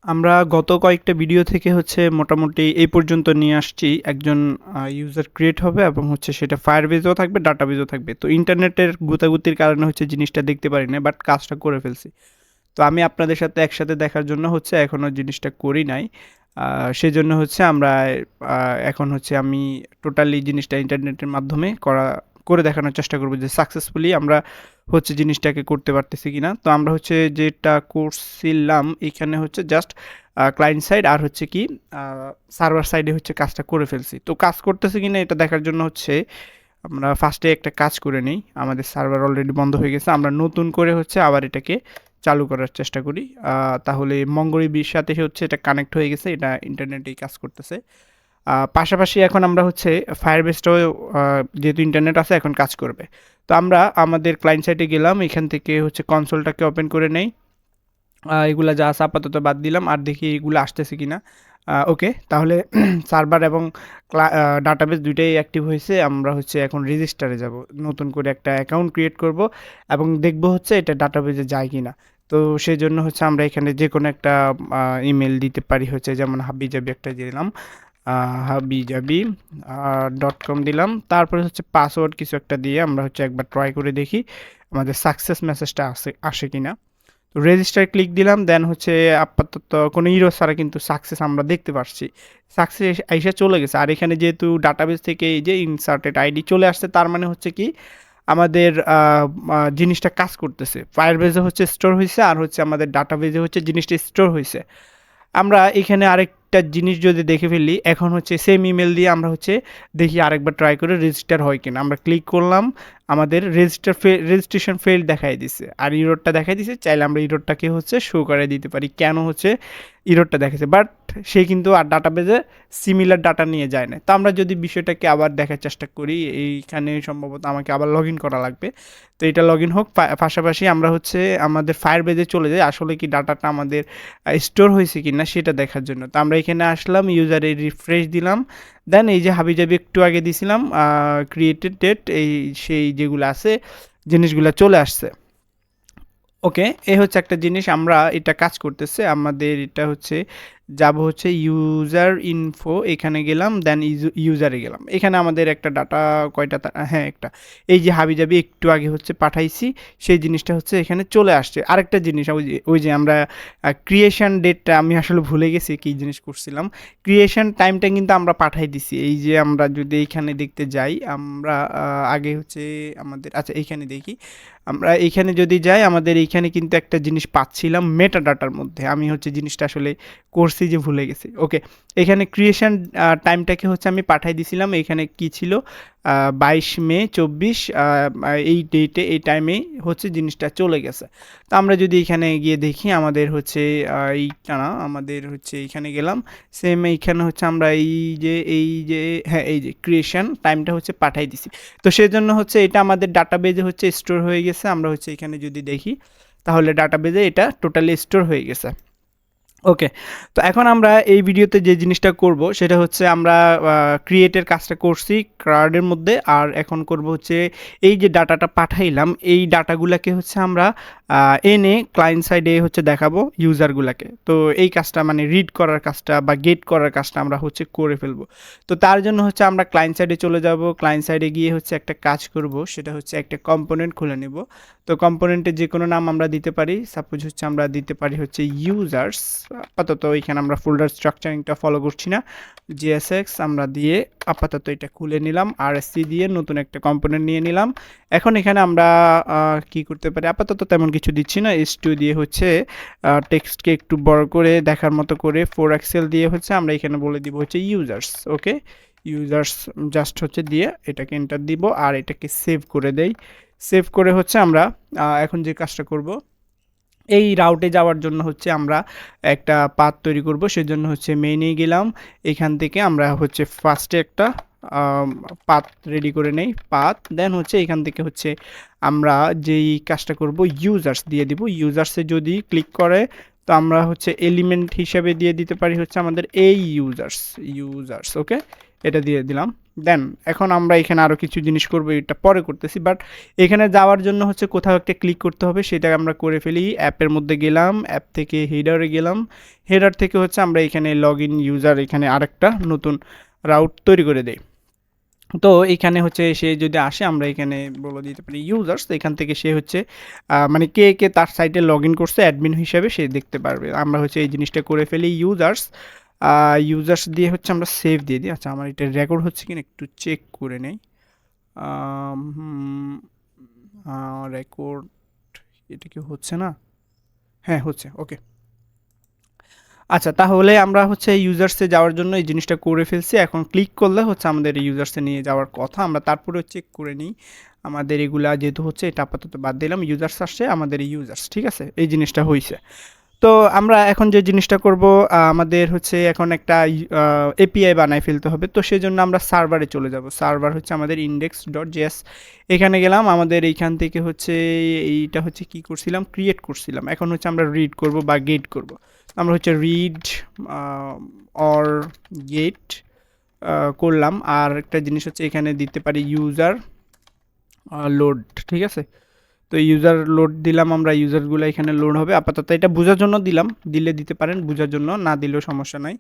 আমরা গত কয়েকটা ভিডিও থেকে হচ্ছে মোটামুটি এই পর্যন্ত নিয়ে আসছি। একজন ইউজার ক্রিয়েট হবে এবং হচ্ছে সেটা ফায়ারবেজও থাকবে, ডাটাবেজও থাকবে। তো ইন্টারনেটের গুতাগুতির কারণে হচ্ছে জিনিসটা দেখতে পারি না, বাট কাজটা করে ফেলছি। তো আমি আপনাদের সাথে একসাথে দেখার জন্য হচ্ছে এখনও জিনিসটা করি নাই। সেজন্য হচ্ছে আমরা এখন হচ্ছে আমি টোটালি জিনিসটা ইন্টারনেটের মাধ্যমে করে দেখানোর চেষ্টা করব যে সাকসেসফুলি আমরা হচ্ছে জিনিসটাকে করতে পারতেছি কিনা। তো আমরা হচ্ছে যেটা করছিলাম এখানে হচ্ছে জাস্ট ক্লায়েন্ট সাইড আর হচ্ছে কি সার্ভার সাইডে হচ্ছে কাজটা করে ফেলছি। তো কাজ করতেছে কিনা এটা দেখার জন্য হচ্ছে আমরা ফার্স্টে একটা কাজ করে নিই। আমাদের সার্ভার অলরেডি বন্ধ হয়ে গেছে, আমরা নতুন করে হচ্ছে আবার এটাকে চালু করার চেষ্টা করি। তাহলে মঙ্গলবির সাথে হচ্ছে এটা কানেক্ট হয়ে গেছে, এটা ইন্টারনেটেই কাজ করতেছে। পাশাপাশি এখন আমরা হচ্ছে ফায়ারবেসটাও যেহেতু ইন্টারনেট আছে এখন কাজ করবে। তো আমরা আমাদের ক্লায়েন্ট সাইটে গেলাম, এখান থেকে হচ্ছে কনসোলটাকে ওপেন করে নেই। এগুলা যা আছে আপাতত বাদ দিলাম, আর দেখি এগুলো আসতেছে কিনা। ওকে, তাহলে সার্ভার এবং ডাটাবেস দুইটাই অ্যাক্টিভ হয়েছে। আমরা হচ্ছে এখন রেজিস্টারে যাব, নতুন করে একটা অ্যাকাউন্ট ক্রিয়েট করব এবং দেখব হচ্ছে এটা ডাটাবেসে যায় কিনা। তো সেই জন্য হচ্ছে আমরা এখানে যে কোনো একটা ইমেল দিতে পারি, হচ্ছে যেমন হাবিজাবি একটা দিলাম, হাবিজাবি .com দিলাম। তারপরে হচ্ছে পাসওয়ার্ড কিছু একটা দিয়ে আমরা হচ্ছে একবার ট্রাই করে দেখি আমাদের সাকসেস মেসেজটা আসে কিনা। তো রেজিস্টার ক্লিক দিলাম, দেন হচ্ছে আপাতত কোনো ইরো ছাড়া কিন্তু সাকসেস আমরা দেখতে পাচ্ছি। সাকসেস আইসা চলে গেছে। আর এখানে যেহেতু ডাটাবেস থেকে এই যে ইনসার্টেড আইডি চলে আসছে, তার মানে হচ্ছে কি আমাদের জিনিসটা কাজ করতেছে। ফায়ারবেজে হচ্ছে স্টোর হয়েছে আর হচ্ছে আমাদের ডাটাবেজে হচ্ছে জিনিসটা স্টোর হয়েছে। আমরা এখানে আরেকটা জিনিস যদি দেখে ফেলি, এখন হচ্ছে সেম ইমেল দিয়ে আমরা হচ্ছে দেখি আরেকবার ট্রাই করে রেজিস্টার হয় কিনা। আমরা ক্লিক করলাম, আমাদের রেজিস্ট্রেশন ফেইল্ড দেখাই দিছে আর ইরোরটা দেখাই দিছে। চাইলে আমরা ইরোরটাকে হচ্ছে শো করে দিতে পারি কেন হচ্ছে ইরোরটা দেখাচ্ছে, বাট সে কিন্তু আর ডাটাবেজে সিমিলার ডাটা নিয়ে যায় না। তো আমরা যদি বিষয়টাকে আবার দেখার চেষ্টা করি, এইখানে সম্ভবত আমাকে আবার লগ ইন করা লাগবে। তো এটা লগ ইন হোক, পাশাপাশি আমরা হচ্ছে আমাদের ফায়ারবেজে চলে যাই আসলে কি ডাটাটা আমাদের স্টোর হয়েছে কিনা সেটা দেখার জন্য। তো আমরা এখানে আসলাম, ইউজারে রিফ্রেশ দিলাম, দেন এই যে হাবিজাবি একটু আগে দিছিলাম ক্রিয়েটেড ডেট, এই সেই যেগুলো আছে জিনিসগুলো চলে আসছে। ওকে, এ হচ্ছে একটা জিনিস, আমরা এটা কাজ করতেছে। আমাদের এটা হচ্ছে যাব হচ্ছে ইউজার ইনফো, এখানে গেলাম, দেন ইউজারে গেলাম। এখানে আমাদের একটা ডাটা কয়টা হ্যাঁ একটা, এই যে হাবিজাবি একটু আগে হচ্ছে পাঠাইছি সেই জিনিসটা হচ্ছে এখানে চলে আসছে। আরেকটা জিনিস ওই যে আমরা ক্রিয়েশন ডেটটা আমি আসলে ভুলে গেছি কী জিনিস করছিলাম। ক্রিয়েশন টাইমটা কিন্তু আমরা পাঠাই দিছি। এই যে আমরা যদি এইখানে দেখতে যাই, আমরা আগে হচ্ছে আমাদের আচ্ছা এইখানে দেখি, আমরা এইখানে যদি যাই আমাদের এইখানে কিন্তু একটা জিনিস পাচ্ছিলাম মেটা ডাটার মধ্যে। আমি হচ্ছে জিনিসটা আসলে করছি যে ভুলে গেছি। ওকে, এখানে ক্রিয়েশন টাইমটাকে হচ্ছে আমি পাঠাই দিছিলাম। এখানে কি ছিল 22 মে 24, এই ডেটে এই টাইমে হচ্ছে জিনিসটা চলে গেছে। তো আমরা যদি এখানে গিয়ে দেখি আমাদের হচ্ছে এইটা না, আমাদের হচ্ছে এইখানে গেলাম, সেম এইখানে হচ্ছে আমরা এই যে হ্যাঁ এই যে ক্রিয়েশন টাইমটা হচ্ছে পাঠাই দিছি। তো সেজন্য হচ্ছে এটা আমাদের ডাটাবেজে হচ্ছে স্টোর হয়ে গেছে। আমরা হচ্ছে এখানে যদি দেখি তাহলে ডাটাবেজে এটা টোটালি স্টোর হয়ে গেছে। ওকে, তো এখন আমরা এই ভিডিওতে যে জিনিসটা করব সেটা হচ্ছে আমরা ক্রিয়েটের কাজটা করছি কার্ডের মধ্যে, আর এখন করব হচ্ছে এই যে ডাটাটা পাঠাইলাম এই ডাটাগুলোকে হচ্ছে আমরা এনে ক্লায়েন্ট সাইডে হচ্ছে দেখাবো ইউজারগুলোকে। তো এই কাজটা মানে রিড করার কাজটা বা গেট করার কাজটা আমরা হচ্ছে করে ফেলবো। তো তার জন্য হচ্ছে আমরা ক্লায়েন্ট সাইডে চলে যাব, ক্লায়েন্ট সাইডে গিয়ে হচ্ছে একটা কাজ করব, সেটা হচ্ছে একটা কম্পোনেন্ট খুলে নেব। তো কম্পোনেন্টের যে কোনো নাম আমরা দিতে পারি, সাপোজ হচ্ছে আমরা দিতে পারি হচ্ছে ইউজার্স। আপাতত এখানে আমরা ফোল্ডার স্ট্রাকচারিংটা ফলো করছি না, জিএসএক্স আমরা দিয়ে আপাতত এটা খুলে নিলাম, আরএসসি দিয়ে নতুন একটা কম্পোনেন্ট নিয়ে নিলাম। এখন এখানে আমরা কি করতে পারি, আপাতত তেমন কিছু দিচ্ছি না, S2 দিয়ে হচ্ছে টেক্সটকে একটু বড় করে দেখার মতো করে 4 এক্সেল দিয়ে হচ্ছে আমরা এখানে বলে দিব হচ্ছে ইউজার্স। ওকে, ইউজার্স জাস্ট হচ্ছে দিয়ে এটাকে এন্টার দিব আর এটাকে সেভ করে দেই। সেভ করে হচ্ছে আমরা এখন যে কাজটা করব, এই রাউটে যাওয়ার জন্য হচ্ছে আমরা একটা পাথ তৈরি করব। সেজন্য হচ্ছে মেইনে গেলাম, এখান থেকে আমরা হচ্ছে ফার্স্টে একটা পাথ রেডি করে নেই, পাথ। দেন হচ্ছে এখান থেকে হচ্ছে আমরা যেই কাজটা করব ইউজার্স দিয়ে দিব। ইউজার্সে যদি ক্লিক করে তো আমরা হচ্ছে এলিমেন্ট হিসেবে দিয়ে দিতে পারি হচ্ছে আমাদের এই ইউজার্স। ওকে, এটা দিয়ে দিলাম। দেন এখন আমরা এখানে আরও কিছু জিনিস করব, এটা পরে করতেছি, বাট এখানে যাওয়ার জন্য হচ্ছে কোথাও একটা ক্লিক করতে হবে, সেটা আমরা করে ফেলি। অ্যাপের মধ্যে গেলাম, অ্যাপ থেকে হেডারে গেলাম, হেডার থেকে হচ্ছে আমরা এখানে লগ ইন ইউজার, এখানে আরেকটা নতুন রাউট তৈরি করে দেই। তো এখানে হচ্ছে সে যদি আসে আমরা এখানে বলে দিতে পারি ইউজার্স, এখান থেকে সে হচ্ছে মানে কে কে তার সাইটে লগ ইন করছে অ্যাডমিন হিসাবে সে দেখতে পারবে। আমরা হচ্ছে এই জিনিসটা করে ফেলি ইউজার্স, ইউজার্স দিয়ে হচ্ছে আমরা সেভ দিয়ে দিই। আচ্ছা আমার এটা রেকর্ড হচ্ছে কিনা একটু চেক করে নেই। রেকর্ড এটা কি হচ্ছে না? হ্যাঁ হচ্ছে, ওকে। আচ্ছা তাহলে আমরা হচ্ছে ইউজার্সে যাওয়ার জন্য এই জিনিসটা করে ফেলছি। এখন ক্লিক করলে হচ্ছে আমাদের ইউজার্সে নিয়ে যাওয়ার কথা। আমরা তারপরেও চেক করে নিই আমাদের এগুলা যেহেতু হচ্ছে, এটা আপাতত বাদ দিলাম। ইউজার্স আসছে, আমাদের ইউজার্স, ঠিক আছে, এই জিনিসটা হয়েছে। তো আমরা এখন যে জিনিসটা করব, আমাদের হচ্ছে এখন একটা এপিআই বানায় ফেলতে হবে। তো সেজন্য আমরা সার্ভারে চলে যাব। সার্ভার হচ্ছে আমাদের index.js, এখানে গেলাম। আমাদের এইখান থেকে হচ্ছে এইটা হচ্ছে কি করছিলাম, ক্রিয়েট করছিলাম। এখন হচ্ছে আমরা রিড করব বা গেট করব। আমরা হচ্ছে রিড অর গেট করলাম। আর একটা জিনিস হচ্ছে এখানে দিতে পারি ইউজার লোড, ঠিক আছে। তো ইউজার লোড দিলাম আমরা, ইউজারগুলো এখানে লোড হবে। আপাতত এটা বোঝার জন্য দিলাম, দিলে দিতে পারেন, বোঝার জন্য না দিলেও সমস্যা নাই।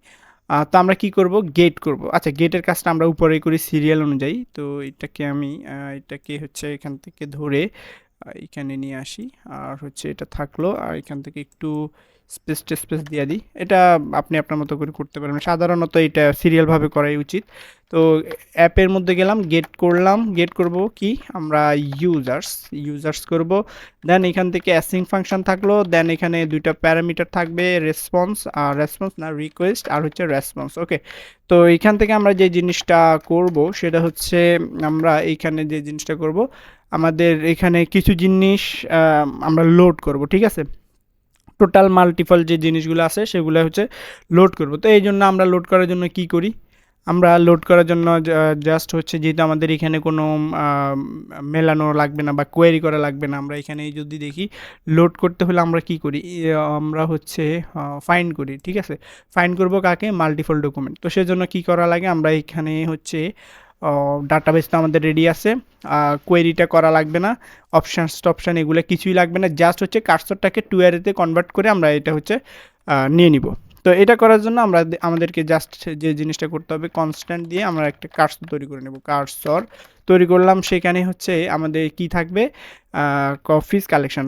তো আমরা কি করব, গেট করব। আচ্ছা গেটের কাজটা আমরা উপরেই করি সিরিয়াল অনুযায়ী। তো এটাকে আমি এটাকে হচ্ছে এখান থেকে ধরে এখানে নিয়ে আসি। আর হচ্ছে এটা থাকলো, আর এখান থেকে একটু স্পেস দিয়ে দিই। এটা আপনি আপনার মতো করে করতে পারবেন, সাধারণত এটা সিরিয়ালভাবে করাই উচিত। তো অ্যাপের মধ্যে গেলাম, গেট করলাম। গেট করব কি আমরা ইউজার্স করব। দেন এখান থেকে অ্যাসিং ফাংশন থাকলো। দেন এখানে দুইটা প্যারামিটার থাকবে, রেসপন্স না রিকোয়েস্ট, আর হচ্ছে রেসপন্স, ওকে। তো এখান থেকে আমরা যে জিনিসটা করব সেটা হচ্ছে আমরা এইখানে যে জিনিসটা করব, আমাদের এখানে কিছু জিনিস আমরা লোড করব, ঠিক আছে। টোটাল মাল্টিপল যে জিনিসগুলো আছে সেগুলো হচ্ছে লোড করব। তো এই জন্য আমরা লোড করার জন্য কি করি, আমরা লোড করার জন্য জাস্ট হচ্ছে যেহেতু আমাদের এখানে কোনো মেলানো লাগবে না বা কোয়েরি করা লাগবে না, আমরা এখানে যদি দেখি লোড করতে হলে আমরা কি করি, আমরা হচ্ছে ফাইন্ড করি, ঠিক আছে। ফাইন্ড করব কাকে, মাল্টিপল ডকুমেন্ট। তো সেজন্য কি করা লাগে, আমরা এখানে হচ্ছে ডাটাবেস তো আমাদের রেডি আছে, কোয়েরিটা করা লাগবে না, অপশান এগুলো কিছুই লাগবে না, জাস্ট হচ্ছে কার্সরটাকে টু অ্যারেতে কনভার্ট করে আমরা এটা হচ্ছে নিয়ে নিব। তো এটা করার জন্য আমাদেরকে জাস্ট যে জিনিসটা করতে হবে, কনস্ট্যান্ট দিয়ে আমরা একটা কার্সর তৈরি করে নেব। কার্সর তৈরি করলাম, সেখানে হচ্ছে আমাদের কি থাকবে, কফিস কালেকশন,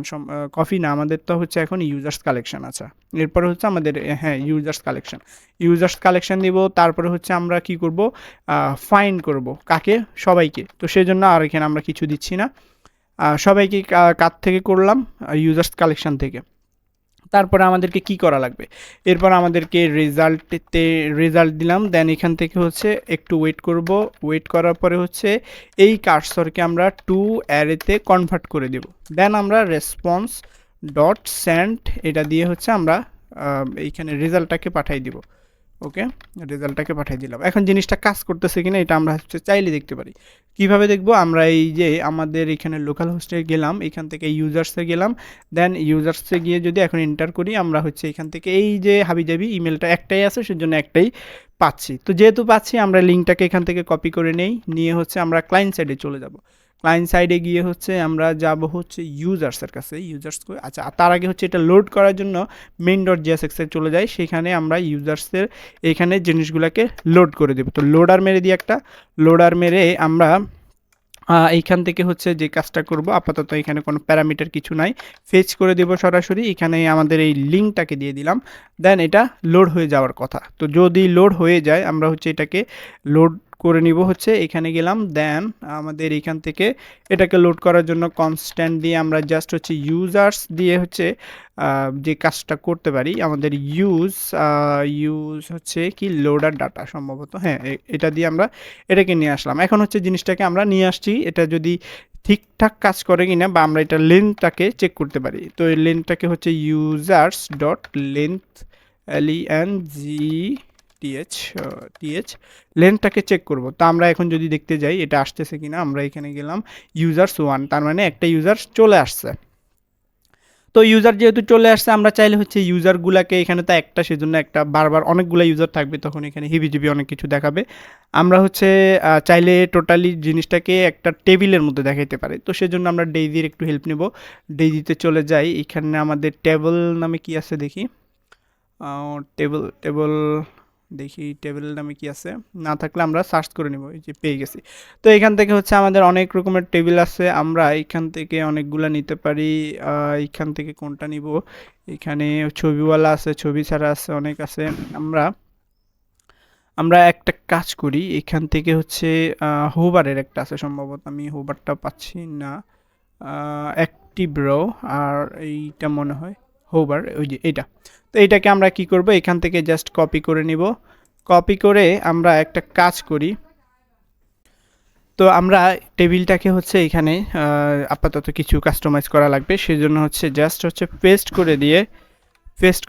কফি না, আমাদের তো হচ্ছে এখন ইউজার্স কালেকশন আছে। এরপরে হচ্ছে আমাদের হ্যাঁ ইউজার্স কালেকশন দিব। তারপরে হচ্ছে আমরা কি করব, ফাইন্ড করব কাকে, সবাইকে। তো সেজন্য আর এখানে আমরা কিছু দিচ্ছি না, সবাইকে কার থেকে করলাম, ইউজার্স কালেকশন থেকে। তারপরে আমাদেরকে কি করা লাগবে, এরপর আমাদেরকে রেজাল্ট দিলাম। দেন এখান থেকে হচ্ছে একটু ওয়েট করব, ওয়েট করার পরে হচ্ছে এই কার্সরকে আমরা টু অ্যারেতে কনভার্ট করে দেব। দেন আমরা রেসপন্স ডট সেন্ড এটা দিয়ে হচ্ছে আমরা এইখানে রেজাল্টটাকে পাঠিয়ে দিব। ওকে, রেজাল্টটাকে পাঠিয়ে দিলাম। এখন জিনিসটা কাজ করতেছে কিনা এটা আমরা হচ্ছে চাইলে দেখতে পারি। কিভাবে দেখব, আমরা এই যে আমাদের এখানে লোকাল হোস্টে গেলাম, এখান থেকে ইউজার্সে গেলাম। দেন ইউজার্সে গিয়ে যদি এখন এন্টার করি, আমরা হচ্ছে এখান থেকে এই যে হাবিজাবি ইমেলটা একটাই আছে, সেজন্য একটাই পাচ্ছি। তো যেহেতু পাচ্ছি, আমরা লিঙ্কটাকে এখান থেকে কপি করে নেই, নিয়ে হচ্ছে আমরা ক্লায়েন্ট সাইডে চলে যাব। ক্লায়েন্ট সাইডে গিয়ে হচ্ছে আমরা যাব হচ্ছে ইউজার্সের কাছে, আচ্ছা তার আগে হচ্ছে এটা লোড করার জন্য main.jsx এ চলে যাই, সেখানে আমরা ইউজার্সের এখানে জিনিসগুলোকে লোড করে দেব। তো লোডার মেরে দিই, একটা লোডার মেরে আমরা এইখান থেকে হচ্ছে যে কাজটা করব, আপাতত এখানে কোনো প্যারামিটার কিছু নাই, ফেচ করে দেব সরাসরি। এখানে আমাদের এই লিঙ্কটাকে দিয়ে দিলাম। দেন এটা লোড হয়ে যাওয়ার কথা। তো যদি লোড হয়ে যায়, আমরা হচ্ছে এটাকে লোড করে নিব, হচ্ছে এখানে গেলাম। দেন আমাদের এখান থেকে এটাকে লোড করার জন্য কনস্ট্যান্ট দিয়ে আমরা জাস্ট হচ্ছে ইউজার্স দিয়ে হচ্ছে যে কাজটা করতে পারি, আমাদের ইউজ হচ্ছে কি লোডার ডাটা সম্ভবত, হ্যাঁ এটা দিয়ে আমরা এটাকে নিয়ে আসলাম। এখন হচ্ছে জিনিসটাকে আমরা নিয়ে আসছি, এটা যদি ঠিকঠাক কাজ করে কিনা বা আমরা এটা লেন্থটাকে চেক করতে পারি। তো এই লেন্থটাকে হচ্ছে ইউজার্স ডট লেন্থ লেন্থ লেন্থটাকে চেক করব। তো আমরা এখন যদি দেখতে যাই এটা আসতেছে কিনা, আমরা এখানে গেলাম ইউজার্স 1, তার মানে একটা ইউজার্স চলে আসছে। তো ইউজার যেহেতু চলে আসছে আমরা চাইলে হচ্ছে ইউজারগুলাকে এখানে তো একটা সেজন্য একটা বারবার অনেকগুলা ইউজার থাকবে তখন এখানে হিবিজিবি অনেক কিছু দেখাবে। আমরা হচ্ছে চাইলে টোটালি জিনিসটাকে একটা টেবিলের মধ্যে দেখাইতে পারি। তো সেজন্য আমরা ডেইজির একটু হেল্প নেব। ডেইজিতে চলে যাই। এখানে আমাদের টেবল নামে কি আছে দেখি। টেবল টেবল দেখি টেবিল নামে কি আছে, না থাকলে আমরা সার্চ করে নিব। এই যে পেয়ে গেছি। তো এখান থেকে হচ্ছে আমাদের অনেক রকমের টেবিল আছে, আমরা এখান থেকে অনেকগুলা নিতে পারি। এখান থেকে কোনটা নিব, এখানে ছবিওয়ালা আছে, ছবি ছাড়া আছে, অনেক আছে। আমরা আমরা একটা কাজ করি, এখান থেকে হচ্ছে হোবারের একটা আছে সম্ভবত, আমি হোবারটা পাচ্ছি না। অ্যাক্টিভ রো আর এইটা মনে হয় হোবার, ওই যে এইটা। তো এইটাকে আমরা কি করব, এখান থেকে জাস্ট কপি করে নিব। কপি করে আমরা একটা কাজ করি। তো আমরা টেবিলটাকে হচ্ছে এখানে আপাতত কিছু কাস্টমাইজ করা লাগবে, সেজন্য হচ্ছে জাস্ট হচ্ছে পেস্ট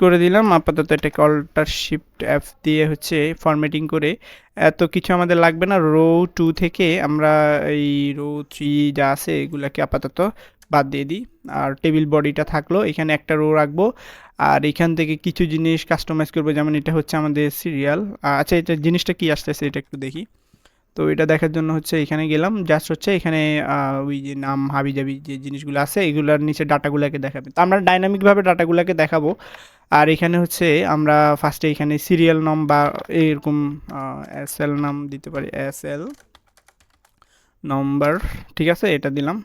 করে দিলাম। আপাতত এটাকে অল্টার শিফট এফ দিয়ে হচ্ছে ফরম্যাটিং করে, এত কিছু আমাদের লাগবে না। রো 2 থেকে আমরা এই রো 3 যা আছে এগুলাকে আপাতত বাদ দিয়ে দিই। আর টেবিল বডিটা থাকলো, এখানে একটা রো রাখবো। আর এখান থেকে কিছু জিনিস কাস্টমাইজ করবো, যেমন এটা হচ্ছে আমাদের সিরিয়াল। আচ্ছা, এটা জিনিসটা কি আসতেছে এটা একটু দেখি। তো এটা দেখার জন্য হচ্ছে এখানে গেলাম, জাস্ট হচ্ছে এখানে ওই যে নাম হাবিজাবি যে জিনিসগুলো আছে এগুলোর নিচে ডাটাগুলোকে দেখাবে। তো আমরা ডাইনামিকভাবে ডাটাগুলোকে দেখাবো। আর এখানে হচ্ছে আমরা ফার্স্টে এখানে সিরিয়াল নাম বা এরকম এস এল নাম দিতে পারি, এস এল নম্বর, ঠিক আছে, এটা দিলাম।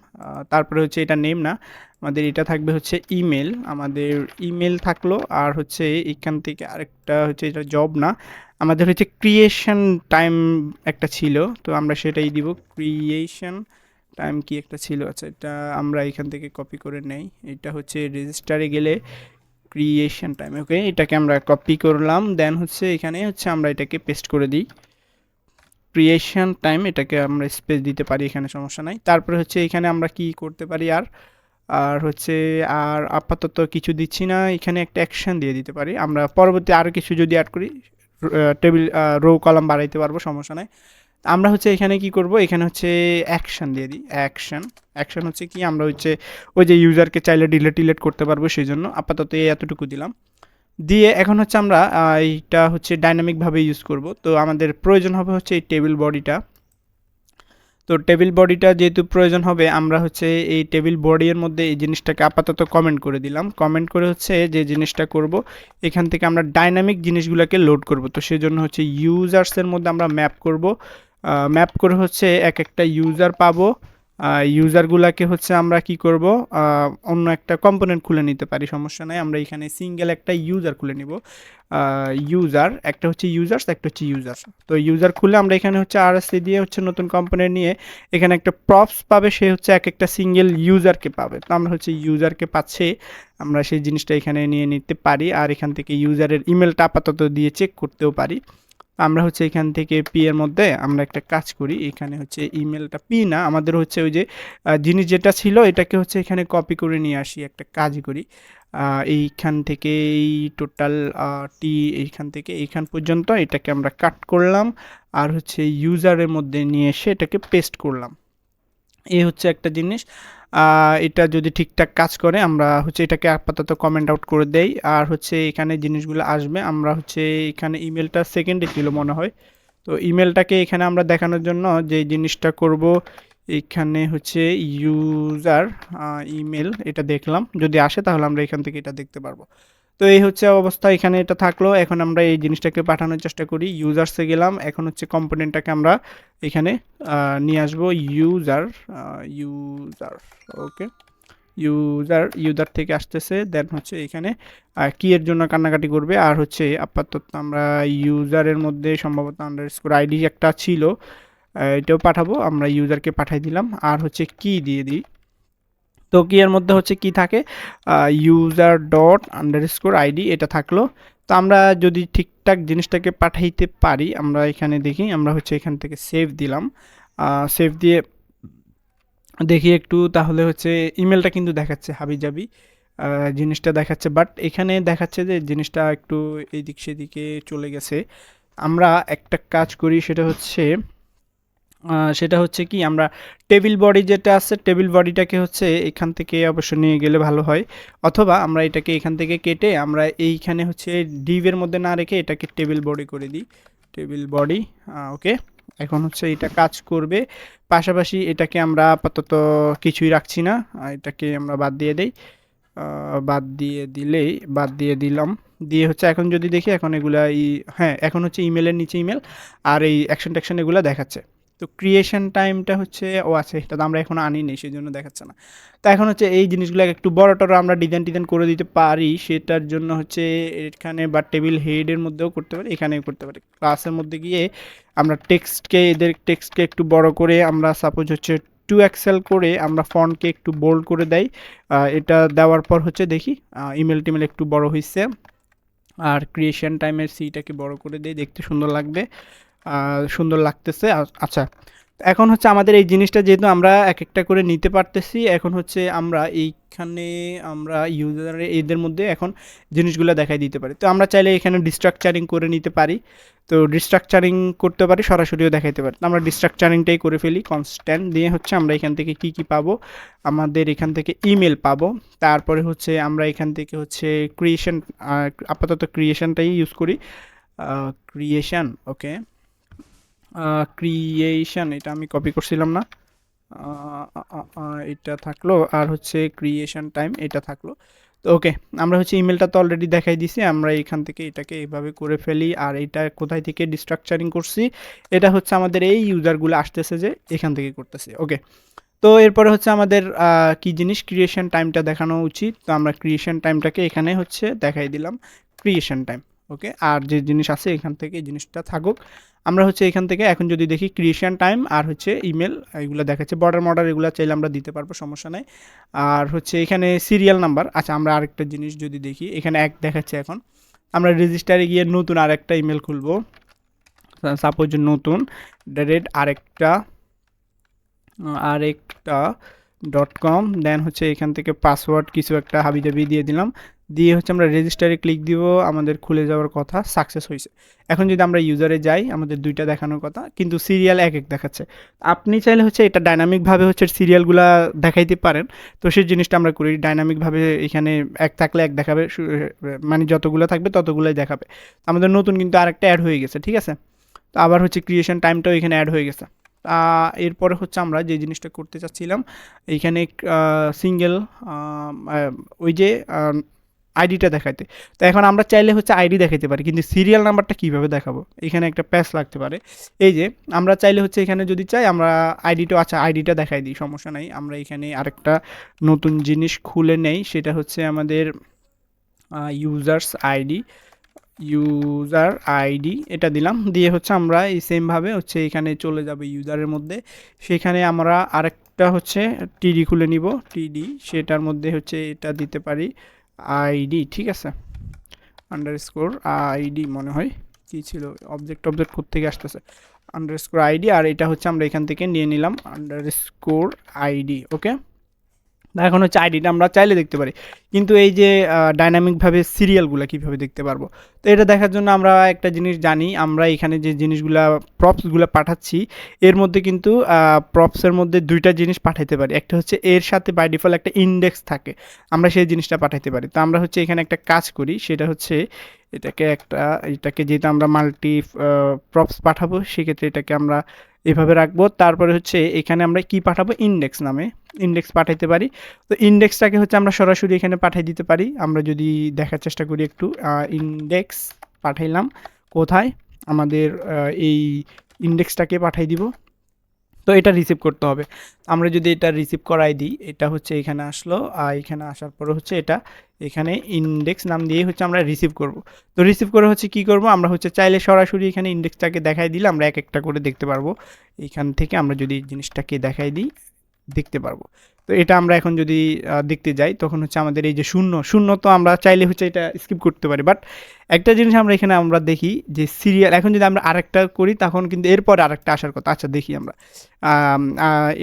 তারপরে হচ্ছে এটা নেম না, আমাদের এটা থাকবে হচ্ছে ইমেল, আমাদের ইমেল থাকলো। আর হচ্ছে এখান থেকে আরেকটা হচ্ছে এটা জব না, আমাদের হচ্ছে ক্রিয়েশন টাইম একটা ছিল, তো আমরা সেটাই দিব। ক্রিয়েশন টাইম কি একটা ছিল, আচ্ছা এটা আমরা এখান থেকে কপি করে নেই। এটা হচ্ছে রেজিস্টারে গেলে ক্রিয়েশন টাইম, ওকে, এটাকে আমরা কপি করলাম। দেন হচ্ছে এখানে হচ্ছে আমরা এটাকে পেস্ট করে দিই। ক্রিয়েশন টাইম, এটাকে আমরা স্পেস দিতে পারি, এখানে সমস্যা নাই। তারপরে হচ্ছে এখানে আমরা কি করতে পারি, আর আর হচ্ছে আর আপাতত কিছু দিচ্ছি না, এখানে একটা অ্যাকশন দিয়ে দিতে পারি। আমরা পরবর্তী আরও কিছু যদি অ্যাড করি টেবিল রো কলাম বাড়াইতে পারবো, সমস্যা নাই। আমরা হচ্ছে এখানে কি করব, এখানে হচ্ছে অ্যাকশন দিয়ে দিই। অ্যাকশন হচ্ছে কি, আমরা হচ্ছে ওই যে ইউজারকে চাইলে ডিলেট করতে পারবো, সেই জন্য আপাতত এতটুকু দিলাম। দিয়ে এখন হচ্ছে আমরা এইটা হচ্ছে ডাইনামিকভাবে ইউজ করব। তো আমাদের প্রয়োজন হবে হচ্ছে এই টেবিল বডিটা। তো টেবিল বডিটা যেহেতু প্রয়োজন হবে, আমরা হচ্ছে এই টেবিল বডির মধ্যে এই জিনিসটাকে আপাতত কমেন্ট করে দিলাম। কমেন্ট করে হচ্ছে যে জিনিসটা করব, এখান থেকে আমরা ডাইনামিক জিনিসগুলোকে লোড করব। তো সেজন্য হচ্ছে ইউজার্সের মধ্যে আমরা ম্যাপ করব। ম্যাপ করে হচ্ছে এক একটা ইউজার পাবো। ইউজারগুলোকে হচ্ছে আমরা কি করব, অন্য একটা কম্পোনেন্ট খুলে নিতে পারি, সমস্যা নাই। আমরা এখানে সিঙ্গেল একটা ইউজার খুলে নিব। ইউজার একটা হচ্ছে ইউজার্স, একটা হচ্ছে ইউজার। তো ইউজার খুলে আমরা এখানে হচ্ছে আরএসসি দিয়ে হচ্ছে নতুন কম্পোনেন্ট নিয়ে এখানে একটা প্রপস পাবে, সে হচ্ছে এক একটা সিঙ্গেল ইউজারকে পাবে। তো আমরা হচ্ছে ইউজারকে পাচ্ছে, আমরা সেই জিনিসটা এখানে নিয়ে নিতে পারি। আর এখান থেকে ইউজারের ইমেলটা আপাতত দিয়ে চেক করতেও পারি। আমরা হচ্ছে এখান থেকে পি এর মধ্যে আমরা একটা কাজ করি, এখানে হচ্ছে ইমেলটা পি না, আমাদের হচ্ছে ওই যে জিনিস যেটা ছিল এটাকে হচ্ছে এখানে কপি করে নিয়ে আসি, একটা কাজ করি। এইখান থেকে এই টোটাল টি এইখান থেকে এইখান পর্যন্ত এটাকে আমরা কাট করলাম। আর হচ্ছে ইউজারের মধ্যে নিয়ে এসে এটাকে পেস্ট করলাম। এই হচ্ছে একটা জিনিস। এটা যদি ঠিকঠাক কাজ করে আমরা হচ্ছে এটাকে আপাতত কমেন্ট আউট করে দেই। আর হচ্ছে এখানে জিনিসগুলো আসবে, আমরা হচ্ছে এখানে ইমেলটা সেকেন্ডে ছিল মনে হয়। তো ইমেলটাকে এখানে আমরা দেখানোর জন্য যে জিনিসটা করব, এখানে হচ্ছে ইউজার ইমেল, এটা দেখলাম, যদি আসে তাহলে আমরা এখান থেকে এটা দেখতে পারবো। তো এই হচ্ছে অবস্থা, এখানে এটা থাকলো। এখন আমরা এই জিনিসটাকে পাঠানোর চেষ্টা করি, ইউজার্সে গেলাম। এখন হচ্ছে কম্পোনেন্টটাকে আমরা এখানে নিয়ে আসবো। ইউজার ইউজার ওকে, ইউজার থেকে আসতেছে। দেন হচ্ছে এখানে কি এর জন্য কান্নাকাটি করবে। আর হচ্ছে আপাতত আমরা ইউজারের মধ্যে সম্ভবত আন্ডারস্কোর আইডি একটা ছিল, এটাও পাঠাবো। আমরা ইউজারকে পাঠাই দিলাম। আর হচ্ছে কি দিয়ে দিই। তো কি এর মধ্যে হচ্ছে কি থাকে, ইউজার ডট আন্ডারস্কোর আইডি এটা থাকলো। তো আমরা যদি ঠিকঠাক জিনিসটাকে পাঠাইতে পারি, আমরা এখানে দেখি, আমরা হচ্ছে এখান থেকে সেভ দিলাম। সেভ দিয়ে দেখি একটু, তাহলে হচ্ছে ইমেলটা কিন্তু দেখাচ্ছে হাবিজাবি জিনিসটা দেখাচ্ছে, বাট এখানে দেখাচ্ছে যে জিনিসটা একটু এদিক সেদিকে চলে গেছে। আমরা একটা কাজ করি, সেটা হচ্ছে সেটা হচ্ছে কি আমরা টেবিল বডি যেটা আছে টেবিল বডিটাকে হচ্ছে এখান থেকে অবশ্য নিয়ে গেলে ভালো হয়, অথবা আমরা এটাকে এখান থেকে কেটে আমরা এইখানে হচ্ছে ডিভের মধ্যে না রেখে এটাকে টেবিল বডি করে দিই, টেবিল বডি। ওকে, এখন হচ্ছে এটা কাজ করবে। পাশাপাশি এটাকে আমরা আপাতত কিছুই রাখছি না, এটাকে আমরা বাদ দিয়ে দেই। বাদ দিয়ে দিলাম। দিয়ে হচ্ছে এখন যদি দেখি এখন এগুলা হ্যাঁ, এখন হচ্ছে ইমেলের নিচে ইমেল আর এই অ্যাকশন ট্যাকশন এগুলো দেখাচ্ছে। তো ক্রিয়েশন টাইমটা হচ্ছে আছে, এটা তো আমরা এখনো আনিনি সেই জন্য দেখাচ্ছে না। তো এখন হচ্ছে এই জিনিসগুলো একটু বড় টড়ো আমরা ডিজাইন টিজাইন করে দিতে পারি, সেটার জন্য হচ্ছে এখানে বা টেবিল হেডের মধ্যেও করতে পারি, এখানেও করতে পারি। ক্লাসের মধ্যে গিয়ে আমরা এদের টেক্সটকে একটু বড় করে আমরা সাপোজ হচ্ছে 2 এক্সেল করে আমরা ফন্টকে একটু বোল্ড করে দেই। এটা দেওয়ার পর হচ্ছে দেখি ইমেল টিমেল একটু বড় হয়েছে। আর ক্রিয়েশন টাইমের সিটাকে বড় করে দেই, দেখতে সুন্দর লাগবে, সুন্দর লাগতেছে। আচ্ছা, এখন হচ্ছে আমাদের এই জিনিসটা যেহেতু আমরা এক একটা করে নিতে পারতেছি, এখন হচ্ছে আমরা এইখানে আমরা ইউজারে এদের মধ্যে এখন জিনিসগুলো দেখাই দিতে পারি। তো আমরা চাইলে এখানে ডিস্ট্রাকচারিং করে নিতে পারি, তো ডিস্ট্রাকচারিং করতে পারি, সরাসরিও দেখাইতে পারি। আমরা ডিস্ট্রাকচারিংটাই করে ফেলি, কনস্ট্যান্ট দিয়ে হচ্ছে আমরা এখান থেকে কি কি পাবো, আমাদের এখান থেকে ইমেল পাবো। তারপরে হচ্ছে আমরা এখান থেকে হচ্ছে ক্রিয়েশন, আপাতত ক্রিয়েশনটাই ইউজ করি, ক্রিয়েশন। ওকে, ক্রিয়েশন এটা আমি কপি করছিলাম না, এটা থাকলো। আর হচ্ছে ক্রিয়েশন টাইম এটা থাকলো। তো ওকে, আমরা হচ্ছে ইমেলটা তো অলরেডি দেখাই দিছি, আমরা এখান থেকে এটাকে এইভাবে করে ফেলি। আর এটা কোথায় থেকে ডিস্ট্রাকচারিং করছি, এটা হচ্ছে আমাদের এই ইউজারগুলো আসতেছে যে এখান থেকে করতেছি। ওকে, তো এরপরে হচ্ছে আমাদের কি জিনিস ক্রিয়েশন টাইমটা দেখানো উচিত, তো আমরা ক্রিয়েশন টাইমটাকে এখানে হচ্ছে দেখাই দিলাম ক্রিয়েশন টাইম। ওকে, আর যে জিনিস আছে এখান থেকে এই জিনিসটা থাকুক। আমরা হচ্ছে এখান থেকে এখন যদি দেখি ক্রিয়েশন টাইম আর হচ্ছে ইমেল এগুলো দেখাচ্ছে, বর্ডার এগুলো চাইলে আমরা দিতে পারবো, সমস্যা নাই। আর হচ্ছে এখানে সিরিয়াল নাম্বার। আচ্ছা, আমরা আরেকটা জিনিস যদি দেখি, এখানে এক দেখাচ্ছে। এখন আমরা রেজিস্টারে গিয়ে নতুন আরেকটা ইমেল খুলবো, সাপোজ নতুন আরেকটা .com, দেন হচ্ছে এখান থেকে পাসওয়ার্ড কিছু একটা হাবিজাবি দিয়ে দিলাম, দিয়ে হচ্ছে আমরা রেজিস্টারে ক্লিক দিব, আমাদের খুলে যাওয়ার কথা, সাকসেস হয়েছে। এখন যদি আমরা ইউজারে যাই, আমাদের দুইটা দেখানোর কথা কিন্তু সিরিয়াল এক দেখাচ্ছে। আপনি চাইলে হচ্ছে এটা ডাইনামিকভাবে হচ্ছে সিরিয়ালগুলা দেখাইতে পারেন, তো সেই জিনিসটা আমরা করি ডাইনামিকভাবে। এখানে এক থাকলে এক দেখাবে, মানে যতগুলো থাকবে ততগুলোই দেখাবে। আমাদের নতুন কিন্তু আরেকটা অ্যাড হয়ে গেছে, ঠিক আছে। তো আবার হচ্ছে ক্রিয়েশন টাইমটাও এখানে অ্যাড হয়ে গেছে। এরপরে হচ্ছে আমরা যে জিনিসটা করতে চাচ্ছিলাম, এইখানে সিঙ্গেল ওই যে আইডিটা দেখাইতে। তো এখন আমরা চাইলে হচ্ছে আইডি দেখাইতে পারি, কিন্তু সিরিয়াল নাম্বারটা কীভাবে দেখাবো, এখানে একটা প্যাচ লাগতে পারে। এই যে আমরা চাইলে হচ্ছে এখানে যদি চাই আমরা আইডিটা, আচ্ছা আইডিটা দেখাই দিই, সমস্যা নাই। আমরা এখানে আরেকটা নতুন জিনিস খুলে নেই, সেটা হচ্ছে আমাদের ইউজার আইডি এটা দিলাম, দিয়ে হচ্ছে আমরা এই সেমভাবে হচ্ছে এখানে চলে যাবে ইউজারের মধ্যে, সেখানে আমরা আরেকটা হচ্ছে টিডি খুলে নিব, টিডি সেটার মধ্যে হচ্ছে এটা দিতে পারি আইডি, ঠিক আছে, আন্ডারস্কোর আইডি মনে হয় কি ছিল, অবজেক্ট কোত্থেকে আসতেছে, আন্ডারস্কোর আইডি। আর এটা হচ্ছে আমরা এখান থেকে নিয়ে নিলাম আন্ডারস্কোর আইডি। ওকে, এখন হচ্ছে আইডিটা আমরা চাইলে দেখতে পারি, কিন্তু এই যে ডাইনামিকভাবে সিরিয়ালগুলো কীভাবে দেখতে পারবো, তো এটা দেখার জন্য আমরা একটা জিনিস জানি, আমরা এখানে যে জিনিসগুলা প্রপসগুলো পাঠাচ্ছি এর মধ্যে কিন্তু প্রপসের মধ্যে দুইটা জিনিস পাঠাইতে পারি। একটা হচ্ছে এর সাথে বাই ডিফল্ট একটা ইন্ডেক্স থাকে, আমরা সেই জিনিসটা পাঠাইতে পারি। তো আমরা হচ্ছে এখানে একটা কাজ করি, সেটা হচ্ছে এটাকে যেহেতু আমরা মাল্টি প্রপস পাঠাবো, সেক্ষেত্রে এটাকে আমরা এভাবে রাখবো। তারপরে হচ্ছে এখানে আমরা কি পাঠাবো, ইন্ডেক্স নামে ইন্ডেক্স পাঠাইতে পারি। তো ইন্ডেক্সটাকে হচ্ছে আমরা সরাসরি এখানে পাঠিয়ে দিতে পারি। আমরা যদি দেখার চেষ্টা করি একটু, ইন্ডেক্স পাঠাইলাম কোথায়, আমাদের এই ইন্ডেক্সটাকে পাঠাই দিব। তো এটা রিসিভ করতে হবে। আমরা যদি এটা রিসিভ করাই দিই, এটা হচ্ছে এখানে আসলো, আর এখানে আসার পরে হচ্ছে এটা এখানে ইন্ডেক্স নাম দিয়ে হচ্ছে আমরা রিসিভ করব। তো রিসিভ করে হচ্ছে কি করব, আমরা হচ্ছে চাইলে সরাসরি এখানে ইন্ডেক্সটাকে দেখাই দিলে আমরা এক একটা করে দেখতে পারবো। এখান থেকে আমরা যদি জিনিসটাকে দেখাই দিই দেখতে পারবো। তো এটা আমরা এখন যদি দেখতে যাই, তখন হচ্ছে আমাদের এই যে শূন্য তো আমরা চাইলে হচ্ছে এটা স্কিপ করতে পারি, বাট একটা জিনিস আমরা এখানে আমরা দেখি যে সিরিয়াল, এখন যদি আমরা আরেকটা করি তখন কিন্তু এরপর আরেকটা আসার কথা। আচ্ছা দেখি আমরা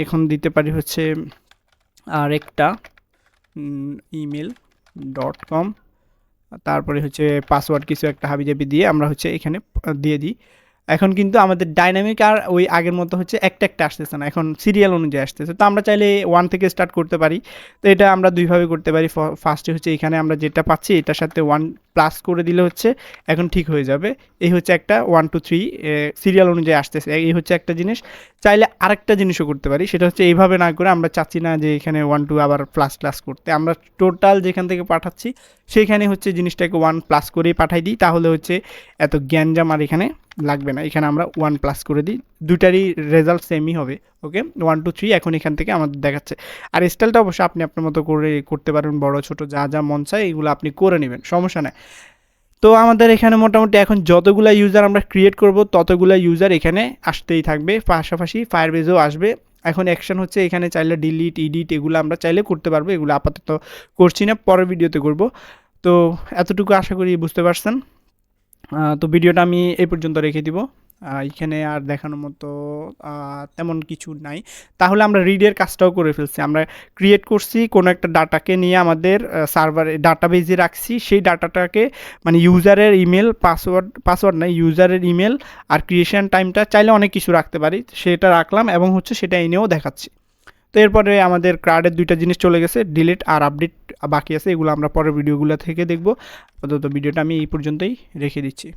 এখন দিতে পারি হচ্ছে আরেকটা email.com, তারপরে হচ্ছে পাসওয়ার্ড কিছু একটা হাবিজাবি দিয়ে আমরা হচ্ছে এখানে দিয়ে দিই এখন কিন্তু আমাদের ডাইনামিক আর ওই আগের মতো হচ্ছে একটা একটা আসতেছে না, এখন সিরিয়াল অনুযায়ী আসতেছে। তো আমরা চাইলে 1 থেকে স্টার্ট করতে পারি। তো এটা আমরা দুইভাবে করতে পারি। ফার্স্টে হচ্ছে এখানে আমরা যেটা পাচ্ছি এটার সাথে 1 প্লাস করে দিলে হচ্ছে এখন ঠিক হয়ে যাবে। এই হচ্ছে একটা 1 2 3 সিরিয়াল অনুযায়ী আসতেছে, এই হচ্ছে একটা জিনিস। চাইলে আরেকটা জিনিসও করতে পারি, সেটা হচ্ছে এইভাবে না করে আমরা চাচ্ছি না যে এখানে 1 2 আবার প্লাস প্লাস করতে, আমরা টোটাল যেখান থেকে পাঠাচ্ছি সেইখানে হচ্ছে জিনিসটাকে 1 প্লাস করেই পাঠাই দিই, তাহলে হচ্ছে এত গ্যাঞ্জাম আর এখানে লাগবে না। এখানে আমরা 1 প্লাস করে দিই, দুটারই রেজাল্ট সেমই হবে। ওকে, 1 2 3 এখন এখান থেকে আমাদের দেখাচ্ছে। আর স্টাইলটা অবশ্যই আপনি আপনার মতো করে করতে পারেন, বড় ছোট যা যা মন চায় এগুলো আপনি করে নেবেন, সমস্যা নাই। তো আমাদের এখানে মোটামুটি এখন যতগুলা ইউজার আমরা ক্রিয়েট করব ততগুলা ইউজার এখানে আসতেই থাকবে, পাশাপাশি ফায়ারবেজও আসবে। এখন অ্যাকশন হচ্ছে এখানে চাইলে ডিলিট এডিট এগুলো আমরা চাইলে করতে পারবো, এগুলো আপাতত করছি না, পরের ভিডিওতে করব। তো এতটুকু আশা করি বুঝতে পারছেন। তো ভিডিওটা আমি এই পর্যন্ত রেখে দিব। এখানে আর দেখানোর মতো তেমন কিছু নাই। তাহলে আমরা রিডের কাজটাও করে ফেলছি। আমরা ক্রিয়েট করছি কোনো একটা ডাটাকে নিয়ে আমাদের সার্ভারে ডাটাবেজে রাখছি। সেই ডাটাটাকে মানে ইউজারের ইমেল, পাসওয়ার্ড নাই, ইউজারের ইমেল আর ক্রিয়েশন টাইমটা চাইলে অনেক কিছু রাখতে পারি, সেটা রাখলাম এবং হচ্ছে সেটা এনেও দেখাচ্ছি। তো এরপরে আমাদের কার্ডের দুইটা জিনিস চলে গেছে, ডিলিট আর আপডেট বাকি আছে, এগুলো আমরা পরের ভিডিওগুলো থেকে দেখব। আপাতত ভিডিওটা আমি এই পর্যন্তই রেখে দিচ্ছি।